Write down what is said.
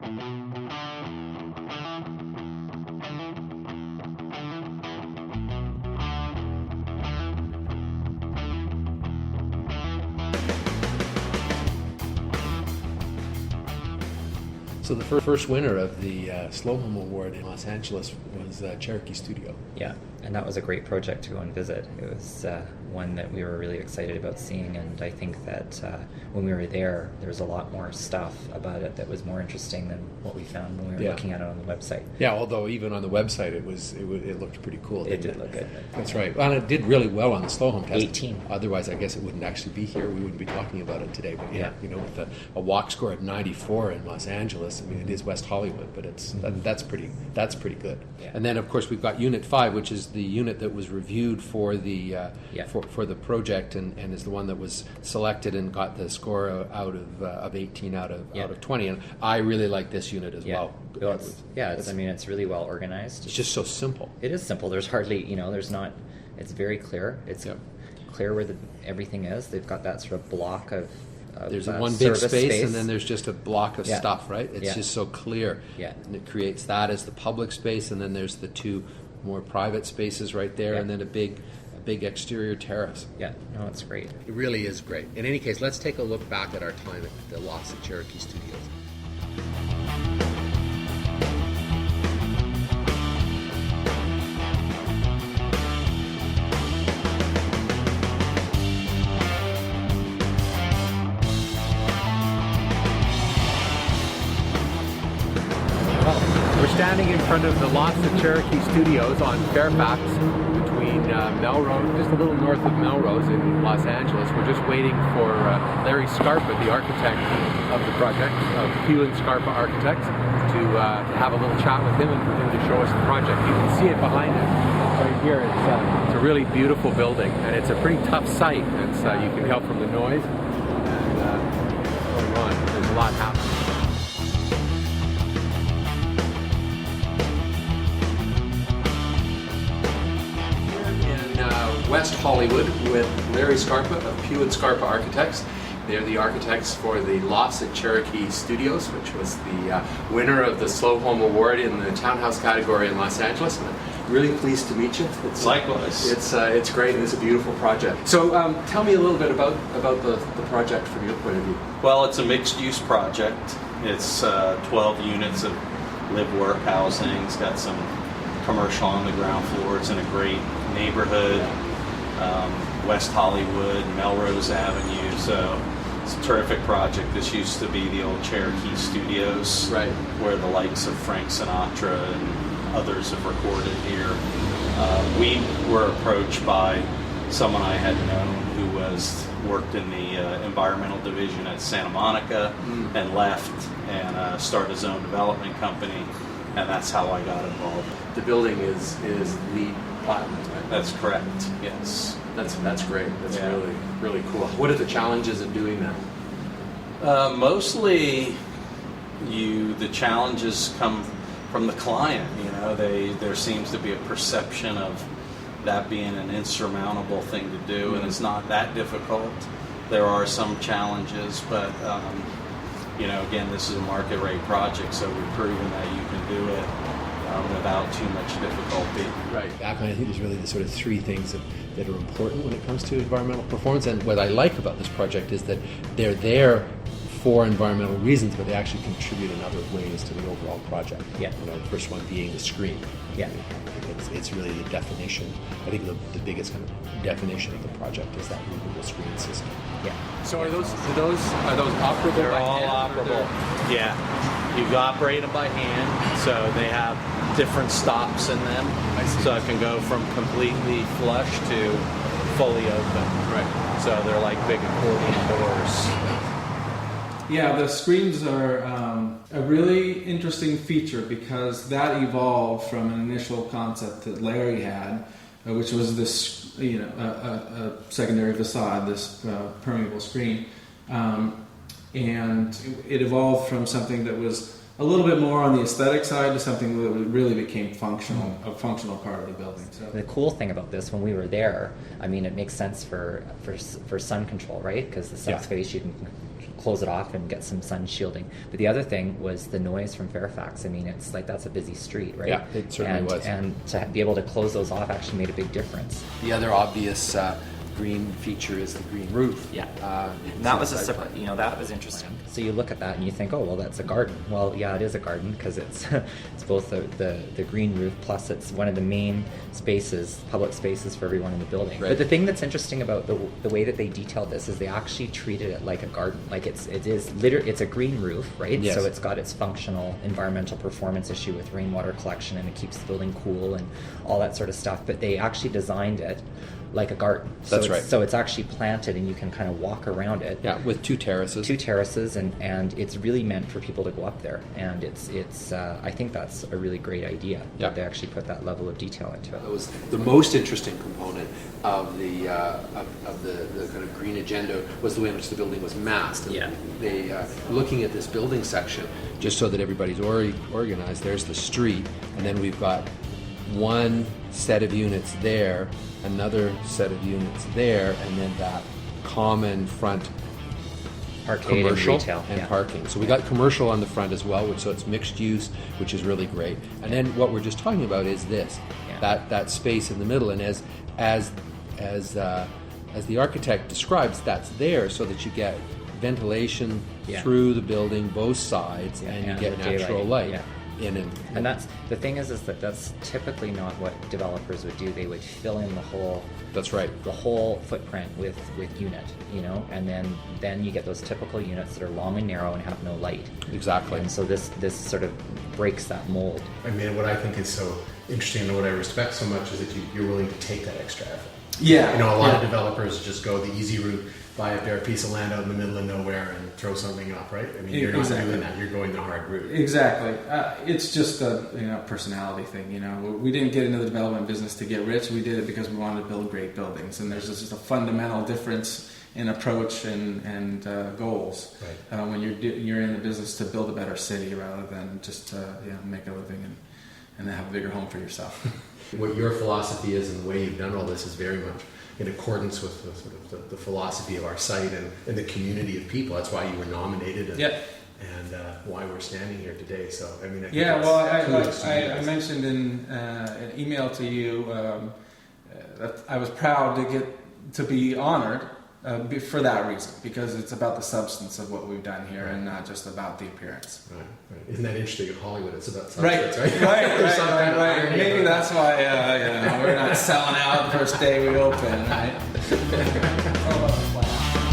So the first winner of the Slow Home Award in Los Angeles was Cherokee Studio. Yeah, and that was a great project to go and visit. It was one that we were really excited about seeing, and I think that when we were there was a lot more stuff about it that was more interesting than what we found when we were looking at it on the website. Yeah, although even on the website it looked pretty cool. It did look good. That's right. Well, and it did really well on the Slow Home test. 18. Otherwise, I guess it wouldn't actually be here. We wouldn't be talking about it today. But Yeah. with a walk score of 94 in Los Angeles, I mean, it is West Hollywood, but that's pretty good. Yeah. And then, of course, we've got Unit 5, which is the unit that was reviewed for the for the project, and is the one that was selected and got the score out of 18 out of 20. And I really like this unit as well. Well, it's really well organized. It's just so simple. It is simple. There's hardly, there's not. It's very clear. It's clear where everything is. They've got that sort of block of there's one big space, and then there's just a block of Yeah. stuff, right? It's Yeah. just so clear. Yeah. And it creates that as the public space, and then there's the two more private spaces right there, Yeah. and then a big exterior terrace. Yeah, no, it's great. It really is great. In any case, let's take a look back at our time at the Lofts at Cherokee Studios. We're standing in front of the Lofts at Cherokee Studios on Fairfax between Melrose, just a little north of Melrose in Los Angeles. We're just waiting for Larry Scarpa, the architect of the project, of Pugh Scarpa Architects, to have a little chat with him and for him to show us the project. You can see it behind us right here. It's a really beautiful building, and it's a pretty tough site. You can tell from the noise and going on. There's a lot happening. West Hollywood with Larry Scarpa of Pugh Scarpa Architects. They're the architects for the Lofts at Cherokee Studios, which was the winner of the Slow Home Award in the townhouse category in Los Angeles. And I'm really pleased to meet you. Likewise. It's great, and it's a beautiful project. So tell me a little bit about the project from your point of view. Well, it's a mixed-use project. It's 12 units of live-work housing. It's got some commercial on the ground floor. It's in a great neighborhood. West Hollywood, Melrose Avenue, so it's a terrific project. This used to be the old Cherokee Studios, right, where the likes of Frank Sinatra and others have recorded here. We were approached by someone I had known who worked in the environmental division at Santa Monica and left and started his own development company, and that's how I got involved. The building is LEED Platinum, right? That's correct, yes. That's great. That's really cool. What are the challenges of doing that? Mostly, the challenges come from the client. There seems to be a perception of that being an insurmountable thing to do, and it's not that difficult. There are some challenges, but again, this is a market rate project, so we've proven that you can do it without too much difficulty. Right. I think there's really the sort of three things that are important when it comes to environmental performance. And what I like about this project is that they're there for environmental reasons, but they actually contribute in other ways to the overall project. Yeah. The first one being the screen. Yeah. It's really the definition. I think the biggest kind of definition of the project is that movable screen system. Yeah. So are those operable? They're all operable. Yeah. You operate them by hand, so they have different stops in them. I see. So it can go from completely flush to fully open. Right. So they're like big accordion doors. Yeah, the screens are a really interesting feature because that evolved from an initial concept that Larry had, which was this, a secondary facade, this permeable screen, and it evolved from something that was a little bit more on the aesthetic side to something that really became functional, a functional part of the building. So. The cool thing about this, when we were there, I mean, it makes sense for sun control, right? Because the south face, you can close it off and get some sun shielding. But the other thing was the noise from Fairfax. I mean, it's like that's a busy street, right? Yeah, it certainly was. And to be able to close those off actually made a big difference. The other obvious green feature is the green roof. Yeah, that was a surprise. You know, that was interesting. So you look at that and you think, oh, well, that's a garden. Well, yeah, it is a garden because it's it's both the green roof plus it's one of the main spaces, public spaces for everyone in the building. Right. But the thing that's interesting about the way that they detailed this is they actually treated it like a garden. Like it's a green roof, right? Yes. So it's got its functional environmental performance issue with rainwater collection and it keeps the building cool and all that sort of stuff. But they actually designed it like a garden. That's right. So it's actually planted and you can kind of walk around it. Yeah, with two terraces. And it's really meant for people to go up there. And it's I think that's a really great idea Yeah. that they actually put that level of detail into it. That was the most interesting component of the kind of green agenda was the way in which the building was massed. And Yeah. They looking at this building section. Just so that everybody's organized, there's the street, and then we've got one set of units there, another set of units there, and then that common front Arcade commercial and retail. and yeah. parking. So we got commercial on the front as well, so it's mixed use, which is really great. And then what we're just talking about is this, Yeah. that space in the middle, and as the architect describes, that's there so that you get ventilation Yeah. through the building, both sides, Yeah, and you and get the natural daylight, light yeah. in. And that's the thing is that that's typically not what developers would do. They would fill in That's right. the whole footprint with unit, you know, and then you get those typical units that are long and narrow and have no light. Exactly. And so this sort of breaks that mold. I mean, what I think is so interesting and what I respect so much is that you're willing to take that extra effort. Yeah. You know, a lot of developers just go the easy route, buy a bare piece of land out in the middle of nowhere and throw something up, right? I mean, you're not Exactly. doing that. You're going the hard route. Exactly. It's just a personality thing. You know, we didn't get into the development business to get rich. We did it because we wanted to build great buildings, and there's just a fundamental difference in approach and goals Right. when you're in the business to build a better city rather than just make a living and have a bigger home for yourself. What your philosophy is and the way you've done all this is very much in accordance with the philosophy of our site and the community of people. That's why you were nominated and, Yeah. and why we're standing here today. So, I mean, I think Yeah, that's well, kudos to you I guys. mentioned in an email to you that I was proud to get to be honored for that reason, because it's about the substance of what we've done here and not just about the appearance. Right, right. Isn't that interesting? In Hollywood, it's about Right, substance, right, right? There's some kind of right. irony Maybe about that's why we're not selling out the first day we open, right? It's all about the plan.